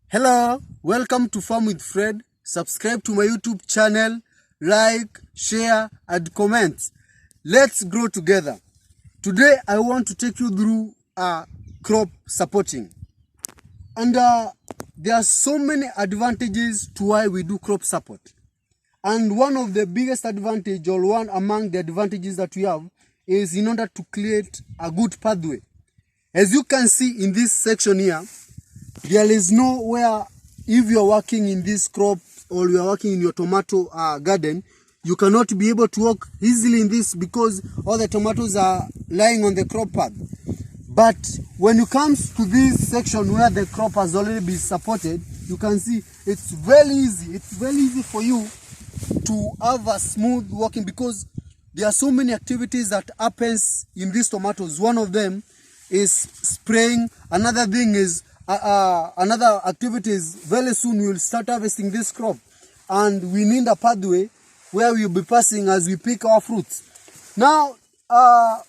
Hello, welcome to Farm with Fred. Subscribe to my YouTube channel, like, share, and comment. Let's grow together. Today, I want to take you through crop supporting. And there are so many advantages to why we do crop support. And one of the biggest advantage, or one among the advantages that we have, is in order to create a good pathway. As you can see in this section here, there is nowhere, if you are working in this crop or you are working in your tomato garden, you cannot be able to walk easily in this because all the tomatoes are lying on the crop path. But when you come to this section where the crop has already been supported, you can see it's very easy. It's very easy for you to have a smooth walking because there are so many activities that happens in these tomatoes. One of them is spraying. Another thing is another activity is very soon we will start harvesting this crop, and we need a pathway where we will be passing as we pick our fruits. Now,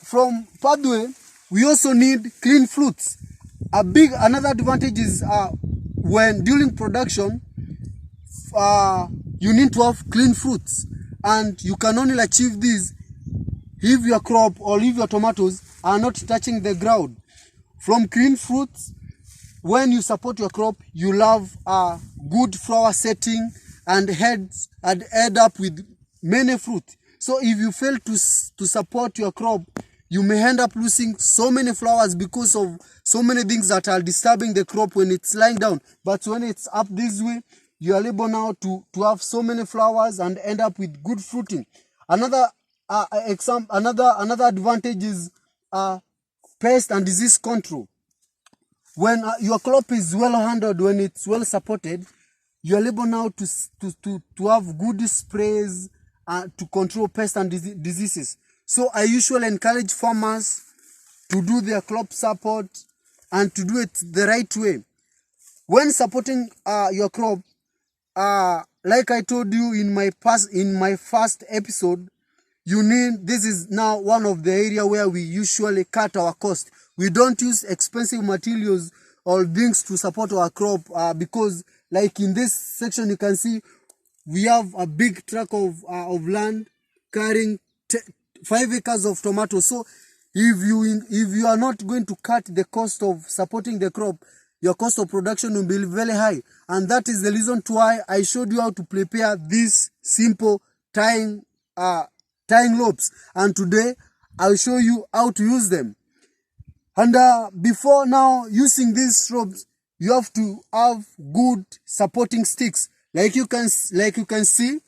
from pathway, we also need clean fruits. Another advantage is when during production, you need to have clean fruits, and you can only achieve this if your crop or if your tomatoes are not touching the ground. From clean fruits, when you support your crop, you'll have a good flower setting and head up with many fruit. So if you fail to support your crop, you may end up losing so many flowers because of so many things that are disturbing the crop when it's lying down. But when it's up this way, you are able now to have so many flowers and end up with good fruiting. Another advantage is pest and disease control. When your crop is well handled, when it's well supported, you are able now to have good sprays to control pests and diseases. So I usually encourage farmers to do their crop support and to do it the right way. When supporting your crop, like I told you in my first episode, this is now one of the area where we usually cut our cost. We don't use expensive materials or things to support our crop because, like in this section, you can see we have a big tract of land carrying 5 acres of tomatoes. So if you are not going to cut the cost of supporting the crop, your cost of production will be very high. And that is the reason why I showed you how to prepare this simple tying ropes. And today I'll show you how to use them. And before now using these ropes, you have to have good supporting sticks. Like you can see,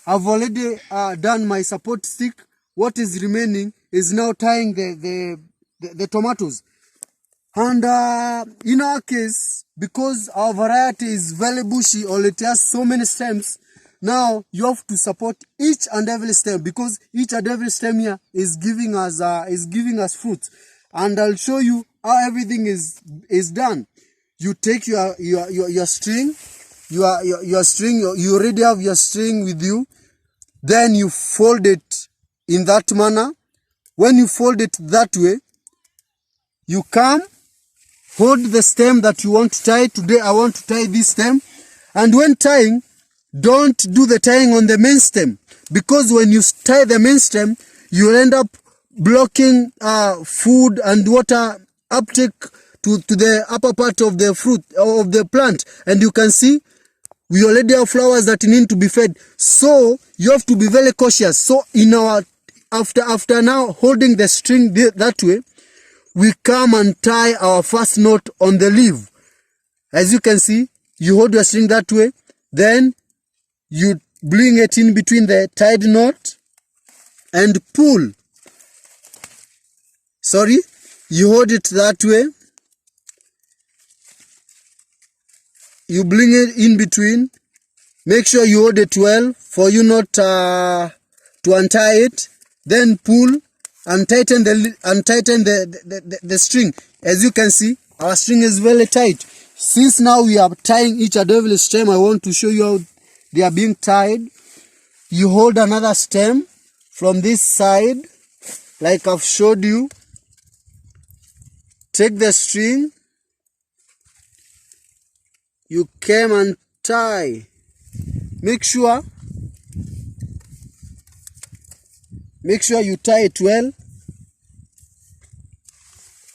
I've already done my support stick. What is remaining is now tying the tomatoes. And in our case, because our variety is very bushy or it has so many stems, now you have to support each and every stem because each and every stem here is giving us fruits. And I'll show you how everything is done. You take your string, your string. You already have your string with you. Then you fold it in that manner. When you fold it that way, you come, hold the stem that you want to tie. Today I want to tie this stem. And when tying, don't do the tying on the main stem, because when you tie the main stem, you'll end up blocking food and water uptake to the upper part of the fruit of the plant. And you can see we already have flowers that need to be fed. So you have to be very cautious. So in our after now holding the string that way, we come and tie our first knot on the leaf. As you can see, you hold your string that way, then you bring it in between the tied knot and pull. You hold it that way. You bring it in between. Make sure you hold it well for you not to untie it. Then pull and tighten the string. As you can see, our string is very tight. Since now we are tying each and every stem, I want to show you how they are being tied. You hold another stem from this side, like I've showed you. Take the string, you came and tie. Make sure you tie it well.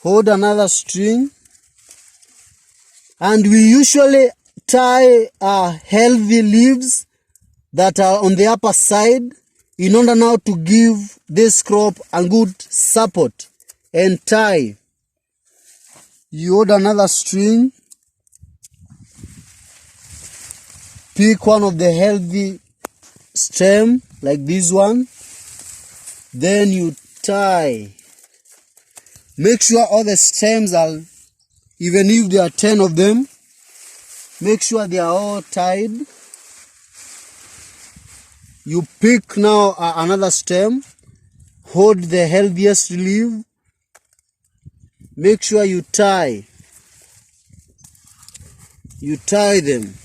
Hold another string, and we usually tie healthy leaves that are on the upper side in order now to give this crop a good support. And tie. You hold another string, pick one of the healthy stem like this one, then you tie. Make sure all the stems are, even if there are 10 of them, make sure they are all tied. You pick now another stem, hold the healthiest leaf, make sure you tie them.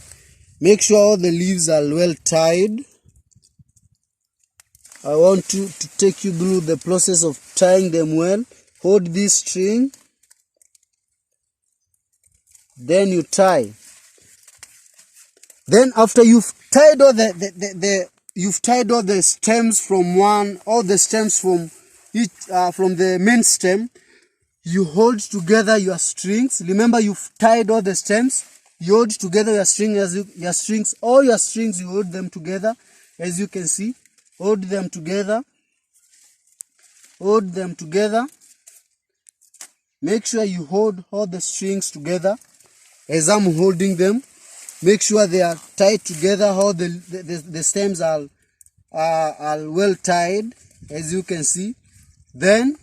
Make sure all the leaves are well tied. I want to take you through the process of tying them well. Hold this string, then you tie. Then after you've tied all the stems from all the stems from each from the main stem, you hold together your strings. Remember, you've tied all the stems. You hold together your strings. All your strings, you hold them together, as you can see. Hold them together. Hold them together. Make sure you hold all the strings together as I'm holding them. Make sure they are tied together. All the stems are well tied, as you can see. Then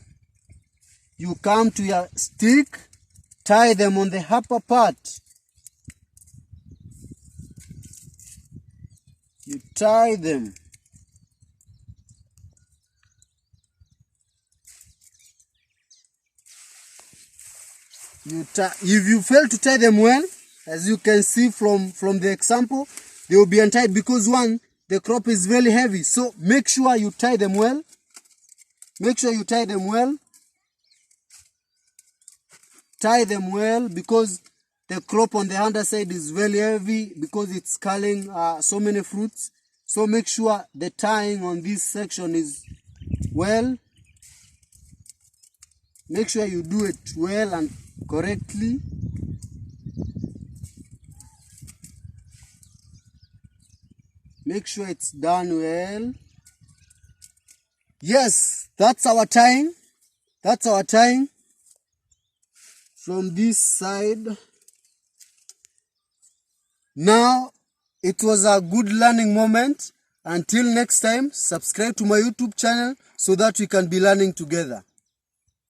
you come to your stick, tie them on the upper part. You tie them. If you fail to tie them well, as you can see from the example, they will be untied because one, the crop is very heavy. So make sure you tie them well. Make sure you tie them well. Tie them well because the crop on the underside is very heavy because it's carrying so many fruits. So make sure the tying on this section is well. Make sure you do it well and correctly. Make sure it's done well. Yes, that's our tying. That's our tying from this side. Now, it was a good learning moment. Until next time, subscribe to my YouTube channel so that we can be learning together.